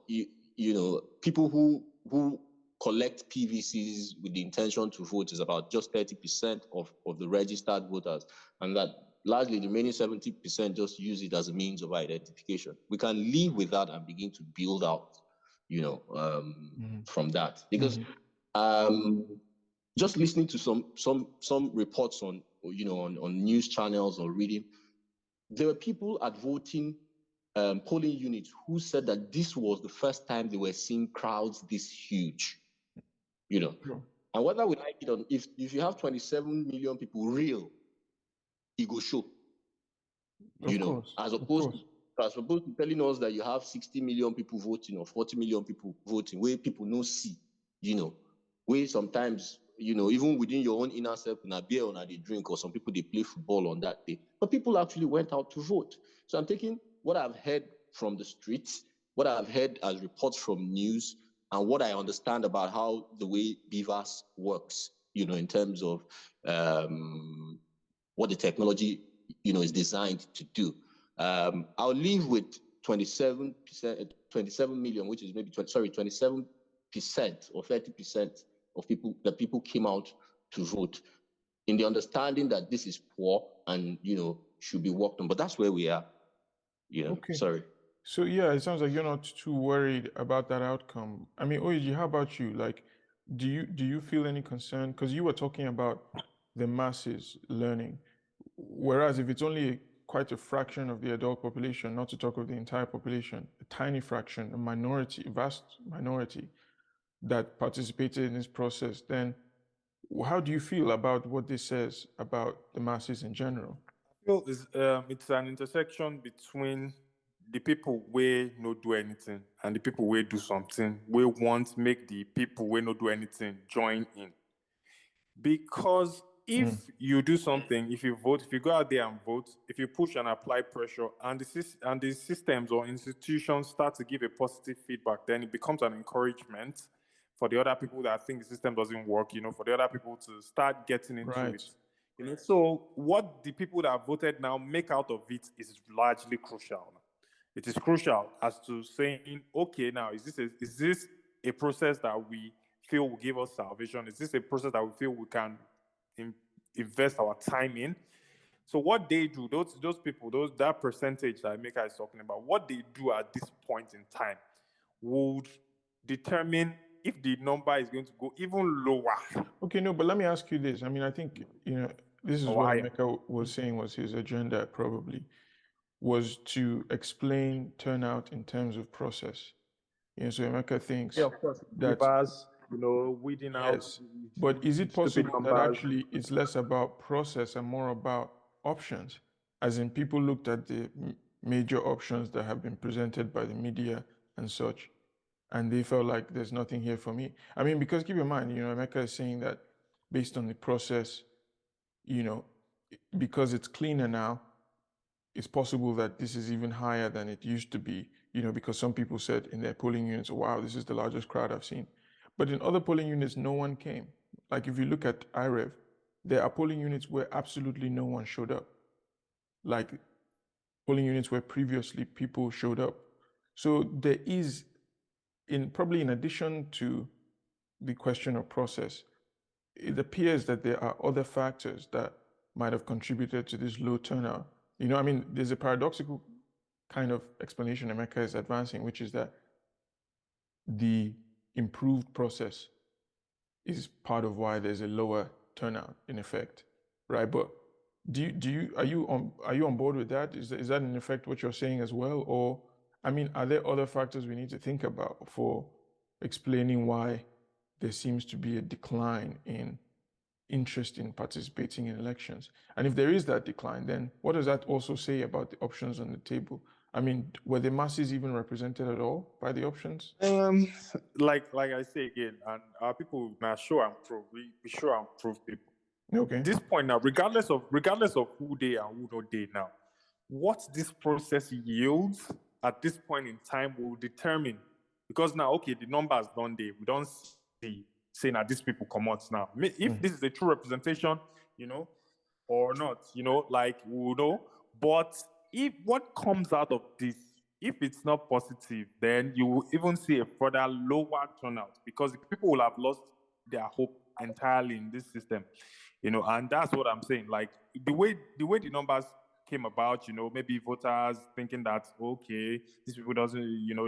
people who collect PVCs with the intention to vote is about just 30% of the registered voters, and that largely the remaining 70% just use it as a means of identification. We can live with that and begin to build out, from that, because just listening to some reports on news channels or reading, there were people at voting polling units who said that this was the first time they were seeing crowds this huge, Sure. And whether we like it or if you have 27 million people real, it go show, Of course. as opposed to telling us that you have 60 million people voting or 40 million people voting, where people no see, where sometimes, even within your own inner circle, a beer or they drink, or some people they play football on that day. But people actually went out to vote. So I'm taking what I've heard from the streets, what I've heard as reports from news, and what I understand about how the way BVAS works, in terms of what the technology, is designed to do. I'll leave with 27%, 27 million, which is maybe 27% or 30% of people came out to vote, in the understanding that this is poor and should be worked on. But that's where we are. Okay. Sorry. So yeah, it sounds like you're not too worried about that outcome. I mean, Oyeji, how about you? Like, do you feel any concern? Because you were talking about the masses learning, whereas if it's only quite a fraction of the adult population, not to talk of the entire population, a tiny fraction, a minority, a vast minority that participated in this process, then how do you feel about what this says about the masses in general? I feel it's an intersection between the people where no do anything and the people where do something. We want make the people where no do anything join in. Because if you do something, if you vote, if you go out there and vote, if you push and apply pressure, and the systems or institutions start to give a positive feedback, then it becomes an encouragement for the other people that think the system doesn't work, for the other people to start getting into Right. it. So what the people that voted now make out of it is largely crucial. It is crucial as to saying, okay, now is this a process that we feel will give us salvation? Is this a process that we feel we can invest our time in? So what they do, those people, that percentage that Mika is talking about, what they do at this point in time would determine if the number is going to go even lower. Okay, no, but let me ask you this. I mean, I think, this is or what higher. Emeka was saying was his agenda probably, was to explain turnout in terms of process. So Emeka thinks Yeah, of course. that, Reverse, weeding out yes, but is it stupid possible that numbers. actually it's less about process and more about options? As in, people looked at the major options that have been presented by the media and such, and they felt like there's nothing here for me. I mean, because keep in mind, Emeka is saying that based on the process, because it's cleaner now, it's possible that this is even higher than it used to be, because some people said in their polling units, wow, this is the largest crowd I've seen. But in other polling units, no one came. Like if you look at IREV, there are polling units where absolutely no one showed up. Like polling units where previously people showed up. So there is, probably in addition to the question of process, it appears that there are other factors that might have contributed to this low turnout. I mean, there's a paradoxical kind of explanation Emeka is advancing, which is that the improved process is part of why there's a lower turnout in effect, right? But are you on board with that? Is that in effect what you're saying as well? Or, I mean, are there other factors we need to think about for explaining why there seems to be a decline in interest in participating in elections? And if there is that decline, then what does that also say about the options on the table? I mean, were the masses even represented at all by the options? Like I say again, and our people now show and prove. We show and prove people. Okay. This point now, regardless of who they are, who not they now, what this process yields at this point in time will determine. Because now, okay, the numbers done there. We don't see saying that these people come out now. If this is a true representation, or not, like we will know. But if what comes out of this, if it's not positive, then you will even see a further lower turnout because the people will have lost their hope entirely in this system, and that's what I'm saying. Like the way the numbers came about, maybe voters thinking that, okay, these people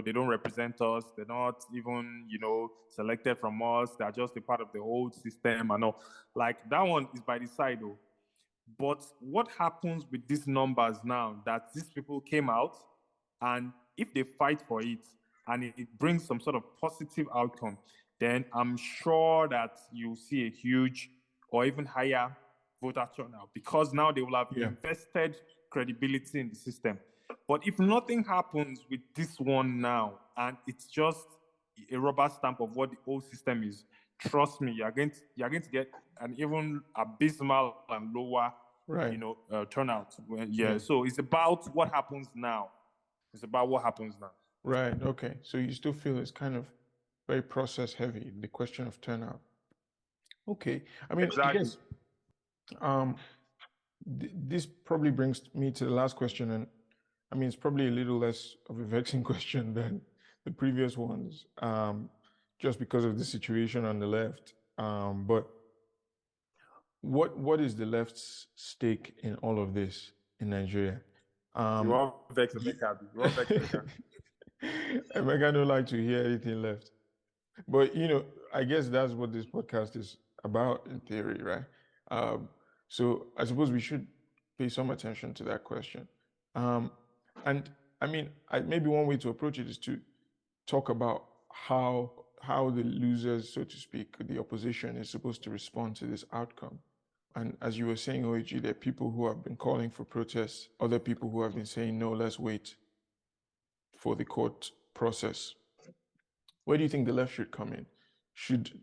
they don't represent us. They're not even, selected from us. They're just a part of the old system and all. Like that one is by the side though. But what happens with these numbers now that these people came out and if they fight for it and it brings some sort of positive outcome, then I'm sure that you'll see a huge or even higher voter turnout because now they will have invested credibility in the system. But if nothing happens with this one now and it's just a rubber stamp of what the old system is, trust me, you're going to get an even abysmal and lower, turnout. So it's about what happens now. It's about what happens now. Right. Okay. So you still feel it's kind of very process heavy, the question of turnout. Okay. I mean, Exactly. I guess this probably brings me to the last question, and I mean, it's probably a little less of a vexing question than the previous ones, just because of the situation on the left. But what is the left's stake in all of this in Nigeria? You want vex Emeka? You want vex Emeka? Emeka don't like to hear anything left. But I guess that's what this podcast is about in theory, right? So I suppose we should pay some attention to that question. And I mean, maybe one way to approach it is to talk about how the losers, so to speak, the opposition is supposed to respond to this outcome. And as you were saying, OEG, there are people who have been calling for protests, other people who have been saying, no, let's wait for the court process. Where do you think the left should come in? Should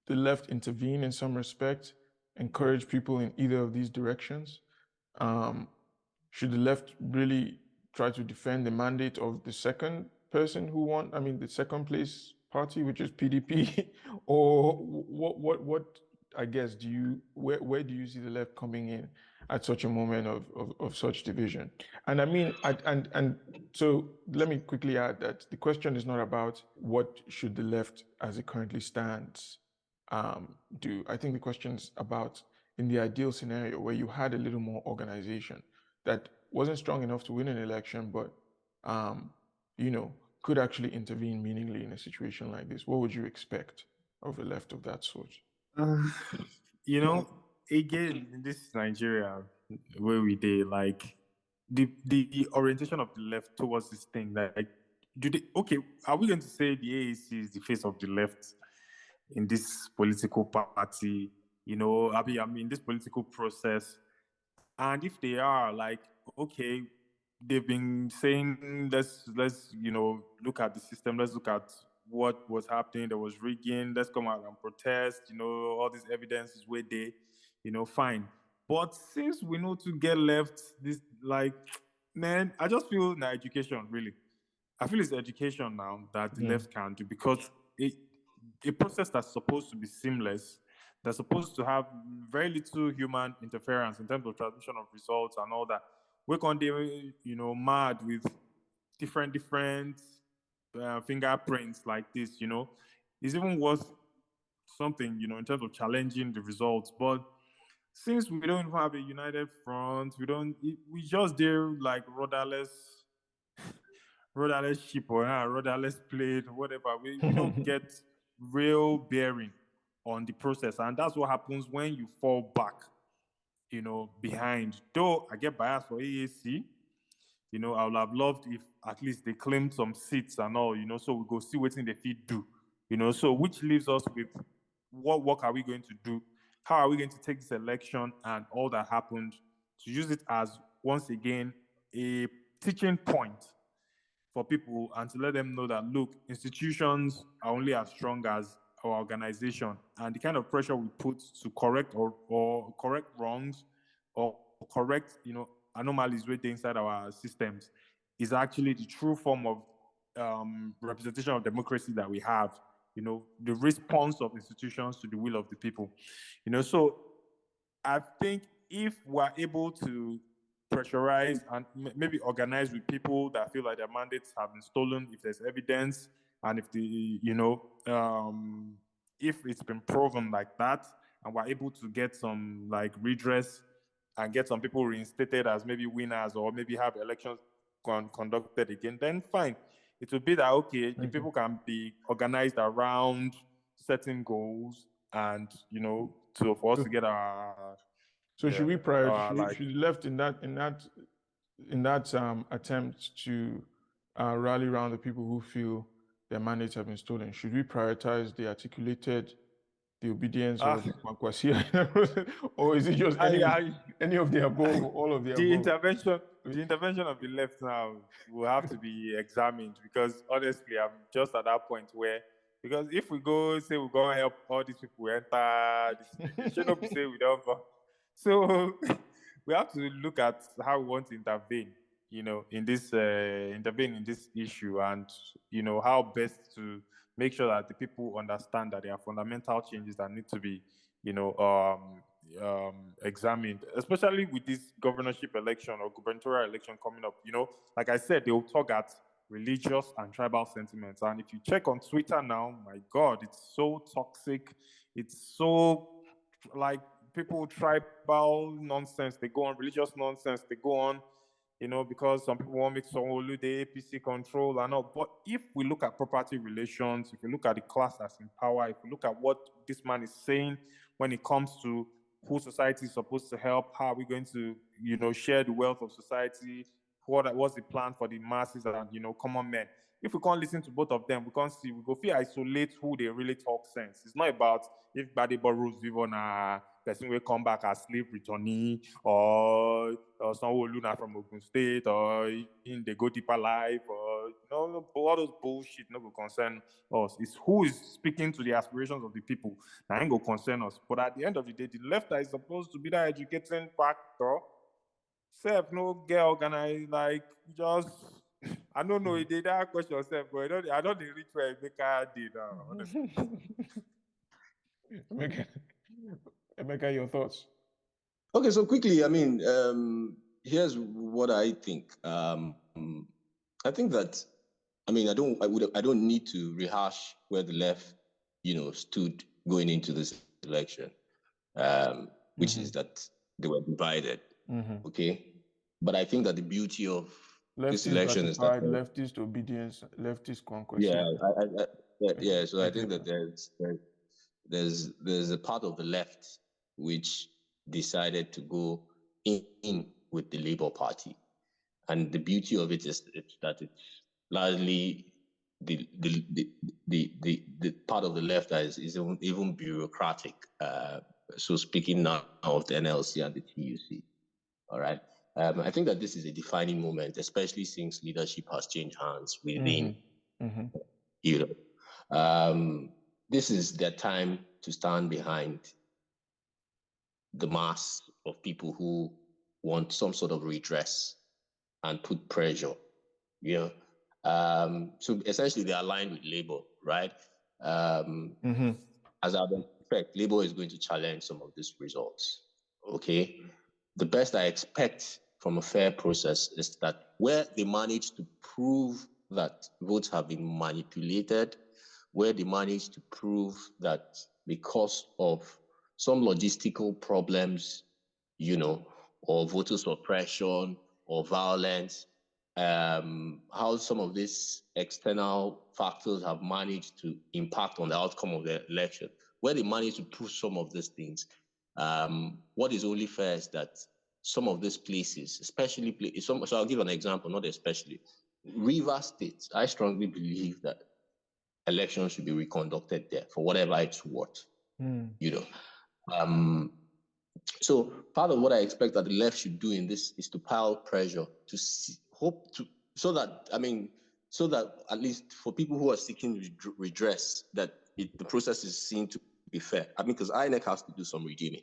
the left intervene in some respect, encourage people in either of these directions? Should the left really try to defend the mandate of the second person who won, I mean, the second place party, which is PDP? Or what I guess, where do you see the left coming in at such a moment of such division? And I mean, and so let me quickly add that the question is not about what should the left as it currently stands do. I think the question is about in the ideal scenario where you had a little more organization that wasn't strong enough to win an election, but could actually intervene meaningfully in a situation like this. What would you expect of a left of that sort? Again, in this Nigeria where we did like the orientation of the left towards this thing, like are we going to say the AAC is the face of the left in this political party? I mean this political process. And if they are like, okay, they've been saying let's look at the system, let's look at what was happening, there was rigging, let's come out and protest, all this evidence is where they, fine. But since we know to get left, this like, man, I just feel na education, really. I feel it's education now that the left can do because a process that's supposed to be seamless, that's supposed to have very little human interference in terms of transmission of results and all that. We're going to mad with different fingerprints like this. It's even worth something, in terms of challenging the results. But since we don't have a united front, we just do like rudderless ship or rudderless plane, whatever. We don't get real bearing on the process. And that's what happens when you fall back, behind. Though I get biased for AAC, I would have loved if at least they claimed some seats and all, so we go see what they fit do, so which leaves us with what work are we going to do? How are we going to take this election and all that happened to use it as, once again, a teaching point for people and to let them know that, look, institutions are only as strong as our organization, and the kind of pressure we put to correct or correct wrongs or correct, anomalies within inside our systems is actually the true form of representation of democracy that we have. The response of institutions to the will of the people. So I think if we're able to pressurize and maybe organize with people that feel like their mandates have been stolen, if there's evidence, and if if it's been proven like that, and we're able to get some like redress and get some people reinstated as maybe winners, or maybe have elections conducted again, then fine. It will be that, okay, the people can be organized around certain goals, and, for us to get our... So should we prioritize? Should left in that attempt to rally around the people who feel their mandates have been stolen? Should we prioritize the articulated, the obedience, or the kwankwasia, or is it just any of the above, or all of the above? The intervention of the left now will have to be examined, because honestly, I'm just at that point where, because if we go say we're going to help all these people enter this, they should not be saying we don't go. So we have to look at how we want to intervene, in this issue, and how best to make sure that the people understand that there are fundamental changes that need to be, examined, especially with this governorship election or gubernatorial election coming up. Like I said, they will talk at religious and tribal sentiments. And if you check on Twitter now, my God, it's so toxic. It's so, like, people tribal nonsense, they go on, religious nonsense, they go on, because some people want to make Sanwo-Olu the APC control and all. But if we look at property relations, if we look at the class that's in power, if we look at what this man is saying when it comes to who society is supposed to help, how are we going to, share the wealth of society, what's the plan for the masses and, common men. If we can't listen to both of them, we go feel isolate who they really talk sense. It's not about if Gbadebo Rose vive on a person will come back as slave returnee, or Sanwo-Olu from Ogun State, or in the go deeper life, or all those bullshit no go concern us. It's who is speaking to the aspirations of the people that ain't go concern us. But at the end of the day, the left that is supposed to be that educating factor, self no get organized, like, just I don't know. They that question yourself, but I don't reach where Emeka did now, honestly. Emeka, your thoughts? Okay, so quickly, I mean, here's what I think. I think that, I mean, I don't need to rehash where the left, stood going into this election, which is that they were divided. Okay, but I think that the beauty of this election is that leftist obedience, leftist conquest. Yeah, so I think that there's a part of the left which decided to go in with the Labour Party, and the beauty of it is that it's largely the part of the left that is even bureaucratic. So speaking now of the NLC and the TUC, all right. I think that this is a defining moment, especially since leadership has changed hands within, this is their time to stand behind the mass of people who want some sort of redress and put pressure, So essentially they're aligned with Labour, right? As I would expect, Labour is going to challenge some of these results, okay? The best I expect from a fair process is that where they manage to prove that votes have been manipulated, where they manage to prove that because of some logistical problems, or voter suppression or violence, how some of these external factors have managed to impact on the outcome of the election, where they manage to prove some of these things. What is only fair is that some of these places, especially, so I'll give an example, not especially. Rivers State, I strongly believe that elections should be reconducted there for whatever it's worth, So part of what I expect that the left should do in this is to pile pressure so that at least for people who are seeking redress, that the process is seen to be fair. I mean, because INEC has to do some redeeming.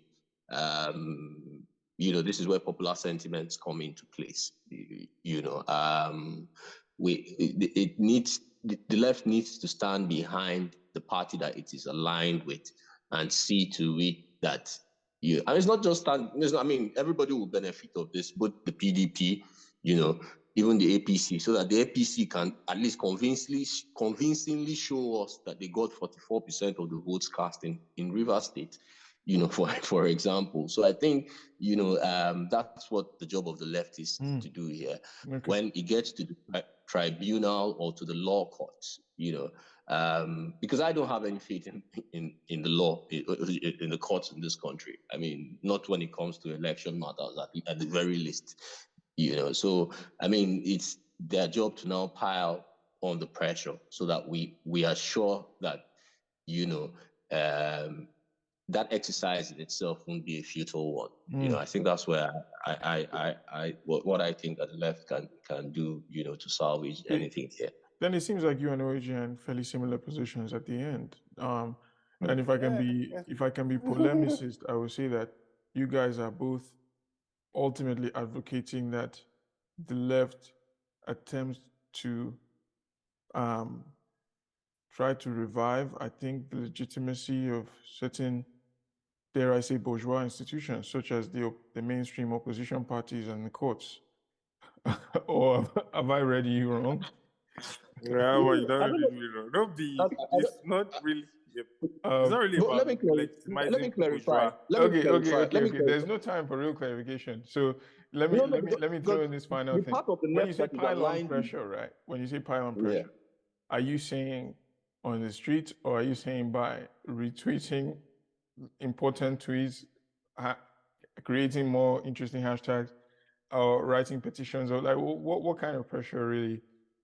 This is where popular sentiments come into place. The left needs to stand behind the party that it is aligned with and see to it that it's not just everybody will benefit of this, both the PDP, even the APC, so that the APC can at least convincingly show us that they got 44% of the votes cast in Rivers State. for example. So I think, that's what the job of the left is to do here. Okay. When it gets to the tribunal or to the law courts, because I don't have any faith in the law, in the courts in this country. I mean, not when it comes to election matters, at the very least. So I mean, it's their job to now pile on the pressure so that we are sure that that exercise in itself won't be a futile one. I think that's where what I think that the left can do, to salvage anything here. Then it seems like you and OAG are in fairly similar positions at the end. And if I can be polemicist, I would say that you guys are both ultimately advocating that the left attempts to try to revive, I think, the legitimacy of certain, dare I say, bourgeois institutions, such as the mainstream opposition parties and the courts. Or have I read you wrong? Yeah, well, you don't really know. It's not really. It's not really about let me clarify. Okay. There's no time for real clarification. So let me throw in this final thing. When you say pile-on pressure, right? When you say pile-on pressure, are you saying on the street, or are you saying by retweeting important tweets, creating more interesting hashtags, or writing petitions, or like what kind of pressure really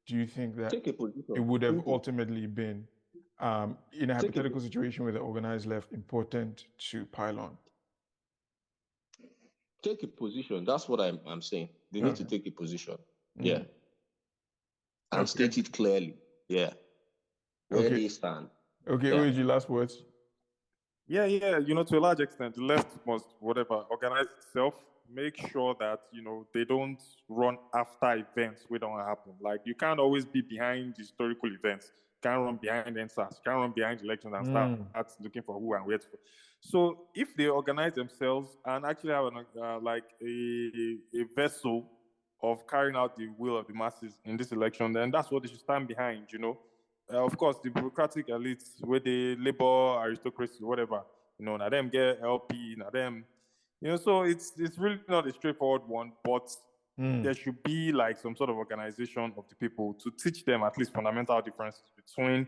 do you think that it would have ultimately been in a hypothetical situation with the organized left important to pile on? Take a position. That's what I'm saying. They need to take a position. Yeah. And state it clearly. Yeah. Where they stand. Okay, OAG, last words. Yeah. To a large extent, the left must organize itself, make sure that they don't run after events we don't happen. Like, you can't always be behind historical events. You can't run behind NSAS. You can't run behind elections and start looking for who and where to. So if they organize themselves and actually have a vessel of carrying out the will of the masses in this election, then that's what they should stand behind. Of course, the bureaucratic elites, where the labor aristocracy, whatever, now them get LP, now them, so it's really not a straightforward one, but there should be like some sort of organization of the people to teach them at least fundamental differences between,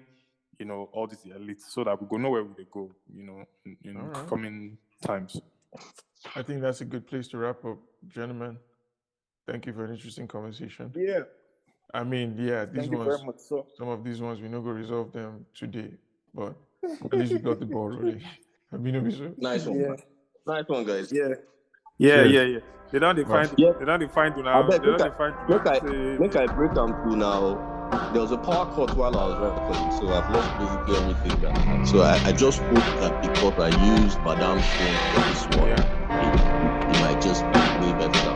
all these elites, so that we go know where they go, in coming times. I think that's a good place to wrap up, gentlemen. Thank you for an interesting conversation. Yeah. I mean, these Thank you very much, sir. Some of these ones, we're not going to resolve them today, but at least we got the ball rolling. Nice one. Yeah. Nice one, guys. Yeah. They don't define. They don't define to now. Look, I break them to now. There was a power cut while I was recording, so I've lost basically everything. So I just hope that because I used Madame's phone for this one, it might just be way better.